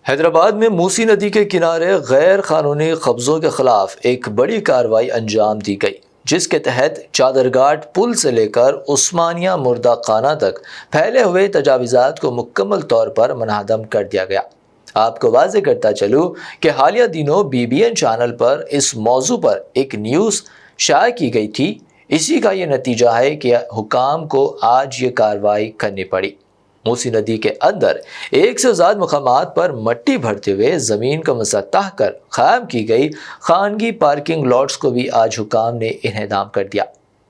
حیدرآباد میں موسی ندی کے کنارے غیر قانونی قبضوں کے خلاف ایک بڑی کارروائی انجام دی گئی، جس کے تحت چادر گھاٹ پل سے لے کر عثمانیہ مردہ خانہ تک پھیلے ہوئے تجاوزات کو مکمل طور پر منہدم کر دیا گیا۔ آپ کو واضح کرتا چلوں کہ حالیہ دنوں BBN چینل پر اس موضوع پر ایک نیوز شائع کی گئی تھی۔ اسی کا یہ نتیجہ ہے کہ حکام کو آج یہ کارروائی کرنی پڑی۔ موسی ندی کے اندر 1 سے زائد مقامات پر مٹی بھرتے ہوئے زمین کو مسطح کر قائم کی گئی خانگی پارکنگ لاٹس کو بھی آج حکام نے انہدام کر دیا۔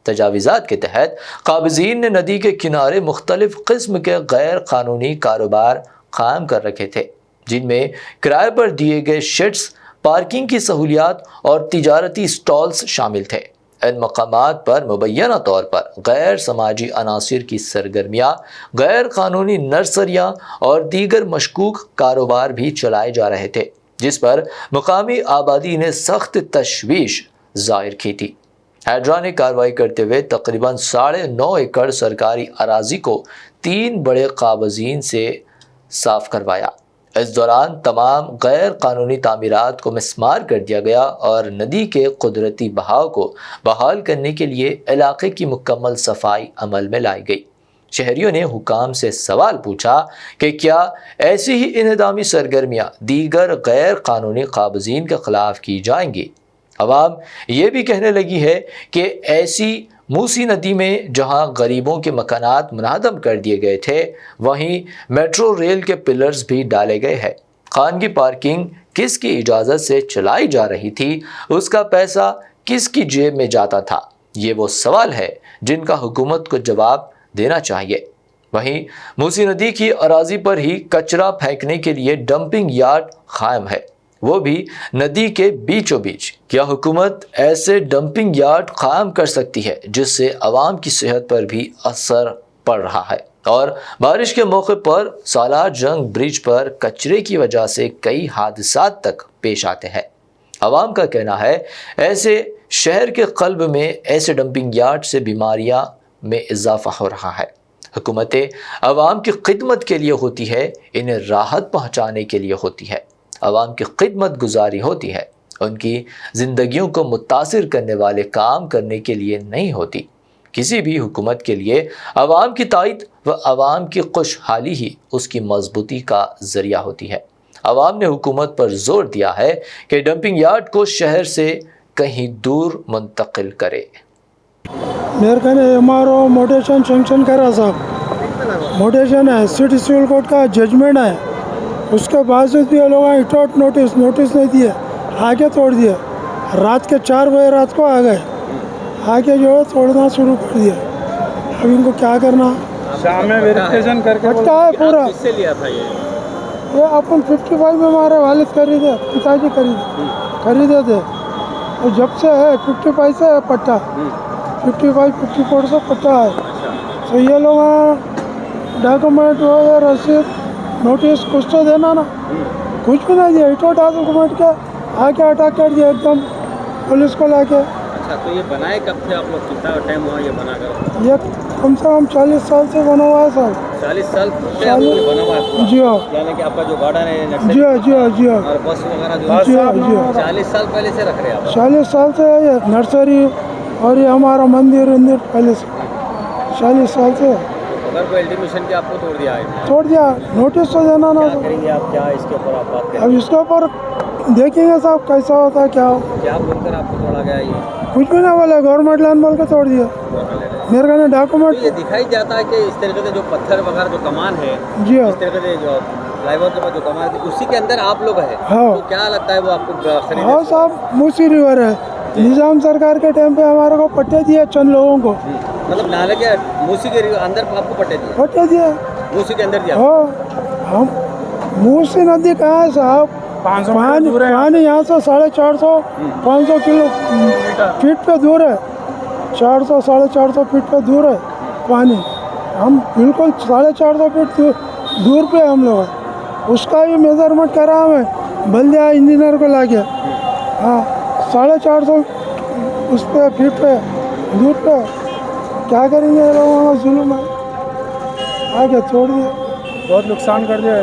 تجاوزات کے تحت قابضین نے ندی کے کنارے مختلف قسم کے غیر قانونی کاروبار قائم کر رکھے تھے، جن میں کرائے پر دیے گئے شیڈز، پارکنگ کی سہولیات اور تجارتی سٹالز شامل تھے۔ ان مقامات پر مبینہ طور پر غیر سماجی عناصر کی سرگرمیاں، غیر قانونی نرسریاں اور دیگر مشکوک کاروبار بھی چلائے جا رہے تھے، جس پر مقامی آبادی نے سخت تشویش ظاہر کی تھی۔ ہیڈرا نے کارروائی کرتے ہوئے تقریباً 9.5 ایکڑ سرکاری اراضی کو 3 بڑے قابضین سے صاف کروایا۔ اس دوران تمام غیر قانونی تعمیرات کو مسمار کر دیا گیا اور ندی کے قدرتی بہاؤ کو بحال کرنے کے لیے علاقے کی مکمل صفائی عمل میں لائی گئی۔ شہریوں نے حکام سے سوال پوچھا کہ کیا ایسی ہی انہدامی سرگرمیاں دیگر غیر قانونی قابضین کے خلاف کی جائیں گی؟ عوام یہ بھی کہنے لگی ہے کہ ایسی موسی ندی میں جہاں غریبوں کے مکانات منہدم کر دیے گئے تھے، وہیں میٹرو ریل کے پلرز بھی ڈالے گئے ہیں۔ خانگی پارکنگ کس کی اجازت سے چلائی جا رہی تھی؟ اس کا پیسہ کس کی جیب میں جاتا تھا؟ یہ وہ سوال ہے جن کا حکومت کو جواب دینا چاہیے۔ وہیں موسی ندی کی اراضی پر ہی کچرا پھینکنے کے لیے ڈمپنگ یارڈ قائم ہے، وہ بھی ندی کے بیچوں بیچ۔ کیا حکومت ایسے ڈمپنگ یارڈ قائم کر سکتی ہے جس سے عوام کی صحت پر بھی اثر پڑ رہا ہے؟ اور بارش کے موقع پر سالار جنگ برج پر کچرے کی وجہ سے کئی حادثات تک پیش آتے ہیں۔ عوام کا کہنا ہے ایسے شہر کے قلب میں ایسے ڈمپنگ یارڈ سے بیماریاں میں اضافہ ہو رہا ہے۔ حکومتیں عوام کی خدمت کے لیے ہوتی ہے، انہیں راحت پہنچانے کے لیے ہوتی ہے، عوام کی خدمت گزاری ہوتی ہے، ان کی زندگیوں کو متاثر کرنے والے کام کرنے کے لیے نہیں ہوتی۔ کسی بھی حکومت کے لیے عوام کی تائید و عوام کی خوشحالی ہی اس کی مضبوطی کا ذریعہ ہوتی ہے۔ عوام نے حکومت پر زور دیا ہے کہ ڈمپنگ یارڈ کو شہر سے کہیں دور منتقل کرے۔ میرے کہنے MRO موٹیشن سینکشن کرا صاحب، موٹیشن ہے، سٹی سول کورٹ کا ججمنٹ ہے، اس کے باوجود بھی یہ لوگوں نے نوٹس نہیں دیے، آگے توڑ دیے۔ رات کے 4 بجے رات کو آ گئے، آگے جو ہے توڑنا شروع کر دیا۔ اب ان کو کیا کرنا؟ شام میں ویریفیکیشن کر کے پٹا ہے پورا۔ کس سے لیا تھا یہ اپن 55 میں ہمارے والد خریدے، پتا جی خریدے تھے، اور جب سے ہے 55 سے ہے پٹا، 54 سے پٹا ہے۔ تو یہ لوگ ڈاکومنٹ یا رسید نوٹس کچھ تو دینا نا، کچھ بھی نہیں دیا۔ ڈاکومنٹ کے آگے اٹیک کر دیا ایک دم پولیس کو لا کے۔ اچھا، تو یہ بنائے کب تھے آپ لوگ؟ کتنا ٹائم ہوا یہ بنا کر؟ یہ کم سے کم 40 سال سے بنا ہوا ہے صاحب۔ 40 سال سے آپ کو یہ بنا ہوا ہے پورا؟ جی ہاں، یعنی کہ آپ کا جو گارڈن ہے نرسری جی ہاں، جی ہاں، جی ہاں، اور بس وغیرہ جو جی ہاں، جی ہاں، 40 سال پہلے سے رکھ رہے ہیں آپ؟ 40 سال سے ہے یہ نرسری، اور یہ ہمارا مندر پہلے سے 40 سال سے اگر کوئی الٹیمیشن کی آپ کو توڑ دیا ہے؟ توڑ دیا، نوٹس تو دینا نا۔ کیا کریں گے آپ؟ کیا اس کے اوپر آپ بات کریں اب گے؟ اس کے اوپر دیکھیں گے صاحب کیسا ہوتا ہے، کیا ہو۔ کیا بول کر آپ کو توڑا گیا یہ؟ کچھ بھی نہ بولے، گورنمنٹ لینڈ بول کے توڑ دیا۔ میرے کہنے تو ڈاکومنٹ، یہ دکھائی جاتا ہے کہ اس طریقے سے جو پتھر وغیرہ جو کمان ہے، جی ہاں، اس طریقے سے جو فلائی اوور کے پاس جو کمان ہے اسی کے اندر آپ لوگ ہیں، ہاں تو کیا لگتا ہے وہ آپ کو خریدے؟ ہاں صاحب، موسی ریور ہے، نظام سرکار کے ٹائم پہ ہمارے کو پٹے دیے چند لوگوں کو، مطلب نالے کے موسی کے اندر آپ کو پٹے دیے؟ پٹے دیے، موسی کے اندر دیا؟ ہاں۔ ہم موسی ندی کہاں ہے صاحب؟ پانی یہاں سے 450 500 کلو فٹ پہ دور ہے، 400 450 فٹ پہ دور ہے پانی۔ ہم بالکل 450 فٹ دور پہ ہم لوگ ہیں، اس کا ہی میزرمنٹ کرا ہمیں بلدیہ انجینئر کو لا کے۔ ہاں، 450 اس پہ فٹ پہ دور پہ کیا کریں گے لوگوں کا ظلم ہے، آگے چھوڑ دیا، بہت نقصان کر دیا